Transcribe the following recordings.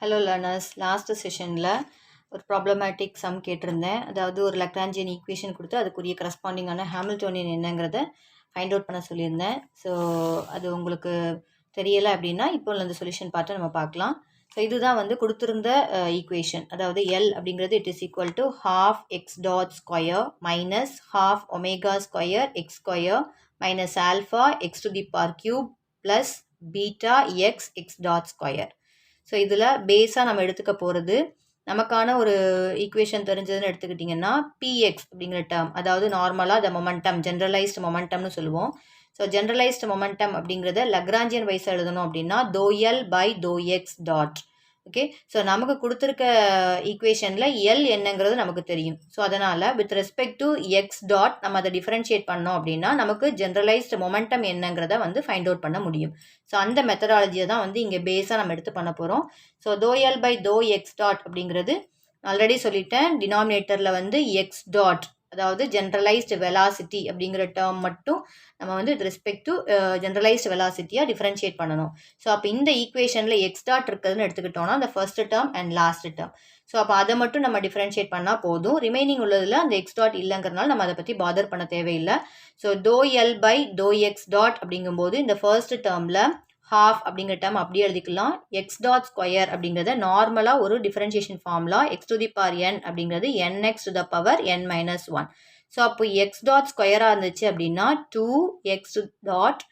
Hello learners, last செஷனில் ஒரு problematic some கேட்டிருந்தேன். அதாவது ஒரு லக்ராஞ்சியன் ஈக்குவேஷன் கொடுத்து அதுக்குரிய கரஸ்பாண்டிங்கான ஹாமில்டோனியன் என்னங்கிறத ஃபைண்ட் அவுட் பண்ண சொல்லியிருந்தேன். ஸோ அது உங்களுக்கு தெரியலை அப்படின்னா இப்போ அந்த சொல்யூஷன் பார்த்து நம்ம பார்க்கலாம். ஸோ இதுதான் வந்து கொடுத்துருந்த ஈக்குவேஷன். அதாவது எல் அப்படிங்கிறது it is equal to half X dot square minus half omega square X square minus alpha X to the power cube plus beta x dot square. So இதில் பேஸாக நம்ம எடுத்துக்க போகிறது நமக்கான ஒரு ஈக்குவேஷன் தெரிஞ்சதுன்னு எடுத்துக்கிட்டிங்கன்னா பிஎக்ஸ் அப்படிங்கிற டேர்ம், அதாவது நார்மலாக த மொமெண்டம், ஜென்ரலைஸ்டு மொமெண்டம்னு சொல்லுவோம். ஸோ ஜென்ரலைஸ்டு மொமெண்டம் அப்படிங்கிறத லக்ராஞ்சியன் வைஸாக எழுதணும் அப்படின்னா doe L by to X dot. Okay, so நமக்கு கொடுத்துருக்க ஈக்குவேஷனில் எல் என்னங்கிறது நமக்கு தெரியும். ஸோ அதனால் with respect to x dot நம்ம அதை டிஃபரன்ஷியேட் பண்ணோம் அப்படின்னா நமக்கு ஜென்ரலைஸ்டு மொமெண்டம் என்னங்கிறத வந்து ஃபைண்ட் அவுட் பண்ண முடியும். ஸோ அந்த மெத்தடாலஜியை தான் வந்து இங்கே பேஸாக நம்ம எடுத்து பண்ண போகிறோம். So to L by to X dot அப்படிங்கிறது ஆல்ரெடி சொல்லிட்டேன். டினாமினேட்டரில் வந்து எக்ஸ் டாட், அதாவது ஜென்ரலைஸ்டு வெலாசிட்டி அப்படிங்கிற டேர்ம் மட்டும் நம்ம வந்து வித் ரெஸ்பெக்ட் டு ஜென்ரலைஸ்டு வெலாசிட்டியாக டிஃபரன்ஷியேட் பண்ணணும். ஸோ அப்போ இந்த ஈக்குவேஷனில் எக்ஸ் டாட் இருக்குதுன்னு எடுத்துக்கிட்டோம்னா அந்த first term and last term. So அப்போ அதை மட்டும் நம்ம டிஃபரன்ஷியேட் பண்ணால் போதும். ரிமைனிங் உள்ளதில் அந்த எக்ஸ் டாட் இல்லைங்கிறனால நம்ம அதை பற்றி பாதர் பண்ண தேவையில்லை. So to L by to X dot அப்படிங்கும்போது இந்த ஃபர்ஸ்ட் டேர்மில் ஹாஃப் அப்படிங்கிற டேர்ம் அப்படியே எழுதிக்கலாம். எக்ஸ் டாட் ஸ்கொயர் அப்படிங்கிறத நார்மலாக ஒரு differentiation formula X to the power N அப்படிங்கிறது N X to the power N minus one. So அப்போ எக்ஸ் டாட் ஸ்கொயராக இருந்துச்சு அப்படின்னா 2x டாட்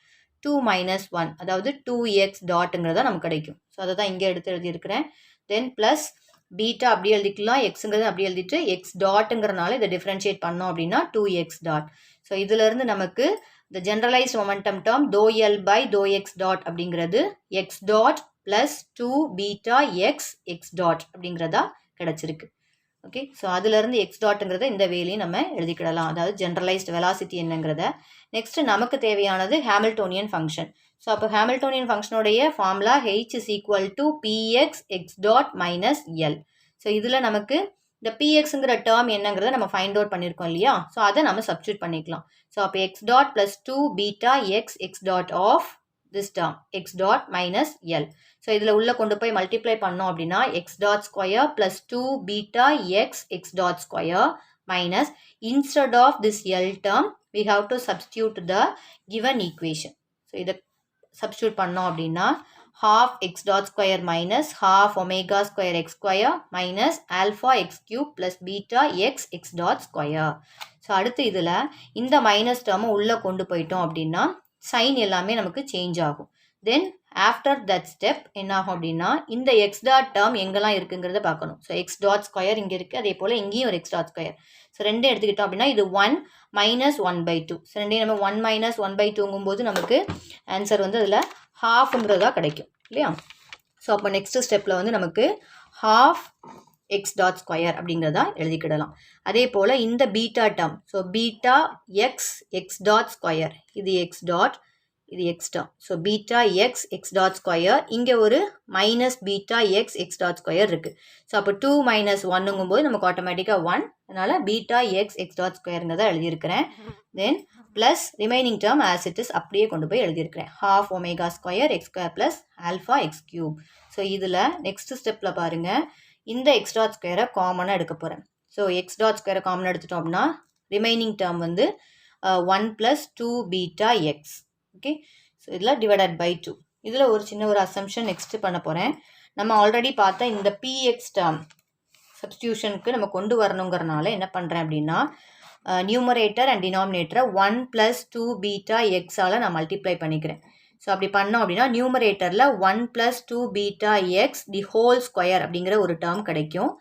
2 மைனஸ் ஒன், அதாவது 2x டாட்டுங்கிறதா நமக்கு கிடைக்கும். ஸோ அதை தான் இங்கே எடுத்து எழுதியிருக்கிறேன். தென் ப்ளஸ் பீட்டா அப்படியே எழுதிக்கலாம், எக்ஸுங்கிறது அப்படியே எழுதிட்டு எக்ஸ் டாட்டுங்கிறனால இதை டிஃபரன்ஷியேட் பண்ணோம் அப்படின்னா 2x டாட். ஸோ இதிலிருந்து நமக்கு the generalized momentum term dou L by dou x dot அப்படிங்கிறது x dot plus 2 beta x dot அப்படிங்கிறதா கிடச்சிருக்கு. ஓகே, ஸோ அதுலேருந்து x டாட்டுங்கிறத இந்த வேலையும் நம்ம எழுதிக்கிடலாம், அதாவது ஜென்ரலைஸ்டு வெலாசிட்டி என்னங்கிறத. நெக்ஸ்ட் நமக்கு தேவையானது ஹாமில்டோனியன் ஃபங்க்ஷன். ஸோ அப்போ ஹாமில்டோனியன் ஃபங்க்ஷனுடைய formula h is equal to px x dot minus L. So இதில் நமக்கு இந்த பிஎக்ஸுங்கிற டேர்ம் என்னங்கிறத நம்ம ஃபைண்ட் அவுட் பண்ணியிருக்கோம் இல்லையா? ஸோ அதை நம்ம சப்ஸ்டியூட் பண்ணிக்கலாம். ஸோ அப்போ X dot plus 2 beta x dot of this term x dot minus L. So இதில் உள்ளே கொண்டு போய் மல்டிப்ளை பண்ணோம் அப்படின்னா x dot square plus 2 beta x dot square minus instead of this L term we have to substitute the given equation. So இதை substitute பண்ணோம் அப்படின்னா half x dot square minus half omega square x square minus alpha x cube plus beta x dot square. So அடுத்து இதில் இந்த minus டேர்மை உள்ளே கொண்டு போயிட்டோம் அப்படின்னா சைன் எல்லாமே நமக்கு சேஞ்ச் ஆகும். தென் ஆஃப்டர் தட் ஸ்டெப் என்ன ஆகும் அப்படின்னா இந்த எக்ஸ் டாட் டேர்ம் எங்கெல்லாம் இருக்குங்கிறத பார்க்கணும். ஸோ எக்ஸ் டாட் ஸ்கொயர் இங்கே இருக்குது, அதே போல் இங்கேயும் ஒரு எக்ஸ் டாட் ஸ்கொயர். ஸோ ரெண்டும் எடுத்துக்கிட்டோம் அப்படின்னா இது 1 மைனஸ் 1/2. ஸோ ரெண்டையும் நம்ம 1 மைனஸ் 1/2ங்கும்போது நமக்கு ஆன்சர் வந்து அதில் ஹாஃப்ங்கிறதா கிடைக்கும் இல்லையா? ஸோ அப்போ நெக்ஸ்ட் ஸ்டெப்பில் வந்து நமக்கு ஹாஃப் எக்ஸ் டாட் ஸ்கொயர் அப்படிங்கிறதா எழுதிக்கிடலாம். அதே போல் இந்த beta term, so beta x dot square, இது எக்ஸ் டாட், இது X term. So beta x dot square, இங்கே ஒரு minus beta x dot square இருக்குது. ஸோ அப்போ 2 மைனஸ் 1ங்கும்போது நமக்கு ஆட்டோமேட்டிக்காக 1, அதனால் பீட்டா எக்ஸ் டாட் ஸ்கொயருங்கிறத எழுதியிருக்கிறேன். தென் plus remaining term as it is அப்படியே கொண்டு போய் எழுதியிருக்கிறேன். Half omega square X square plus alpha X cube. So இதில் நெக்ஸ்ட் ஸ்டெப்பில் பாருங்கள், இந்த எக்ஸ் டாட் ஸ்கொயரை காமனாக எடுக்க போகிறேன். ஸோ எக்ஸ் டாட் ஸ்கொயரை காமனாக எடுத்துட்டோம் அப்படின்னா ரிமைனிங் டேர்ம் வந்து 1 + 2 பீட்டா எக்ஸ். ஓகே, ஸோ இதில் டிவைடட் பை 2. இதில் ஒரு சின்ன ஒரு அசம்ஷன் நெக்ஸ்ட் பண்ண போகிறேன். நம்ம ஆல்ரெடி பார்த்தா இந்த பிஎக்ஸ் டேர்ம் சப்ஸ்டியூஷனுக்கு நம்ம கொண்டு வரணுங்கிறனால என்ன பண்ணுறேன் அப்படின்னா நியூமரேட்டர் அண்ட் டினாமினேட்டரை 1 + 2 பீட்டா எக்ஸால் நான் மல்டிப்ளை பண்ணிக்கிறேன். ஸோ அப்படி பண்ணோம் அப்படின்னா நியூமரேட்டரில் 1 + 2 beta x the whole square அப்படிங்கிற ஒரு டேர்ம் கிடைக்கும்.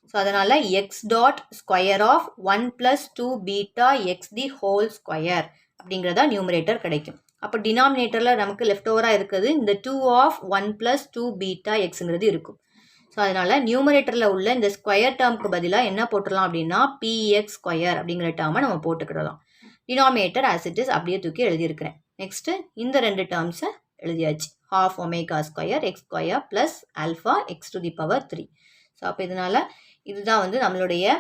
ஸோ அதனால் x dot square of 1 + 2 beta x the whole square அப்படிங்கிறதா நியூமரேட்டர் கிடைக்கும். அப்போ டினாமினேட்டரில் நமக்கு லெஃப்ட் ஓவராக இருக்குது இந்த 2 ஆஃப் 1 + 2 பீட்டா எக்ஸுங்கிறது இருக்கும். ஸோ அதனால் நியூமரேட்டரில் உள்ள இந்த ஸ்கொயர் டேர்முக்கு பதிலாக என்ன போட்டுடலாம் அப்படின்னா பிஎக்ஸ் ஸ்கொயர் அப்படிங்கிற டேர்மை நம்ம போட்டுக்கிடலாம். டினாமினேட்டர் ஆஸ் இட் இஸ் அப்படியே தூக்கி எழுதியிருக்கிறேன். நெக்ஸ்ட்டு இந்த ரெண்டு டேர்ம்ஸை எழுதியாச்சு. Half omega square X square plus alpha X to the power 3. So அப்போ இதனால் இதுதான் வந்து நம்மளுடைய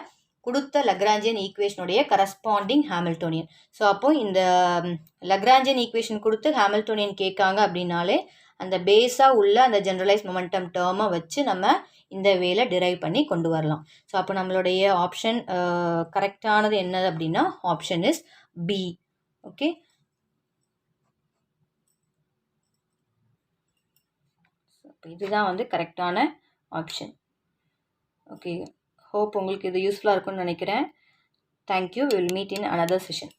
கொடுத்த லக்ராஞ்சியன் ஈக்குவேஷனுடைய கரஸ்பாண்டிங் ஹாமில்டோனியன். ஸோ அப்போது இந்த லக்ராஞ்சியன் ஈக்குவேஷன் கொடுத்து ஹாமில்டோனியன் கேட்காங்க அப்படின்னாலே அந்த பேஸாக உள்ள அந்த ஜென்ரலைஸ் மொமெண்டம் டேர்மை வச்சு நம்ம இந்த வேல டிரைவ் பண்ணி கொண்டு வரலாம். ஸோ அப்போ நம்மளுடைய ஆப்ஷன் கரெக்டானது என்னது அப்படின்னா ஆப்ஷன் இஸ் பி. ஓகே, இதுதான் வந்து கரெக்டான ஆப்ஷன். ஓகே, ஹோப் உங்களுக்கு இது யூஸ்ஃபுல்லாக இருக்கும்னு நினைக்கிறேன். Thank you. We will meet in another session.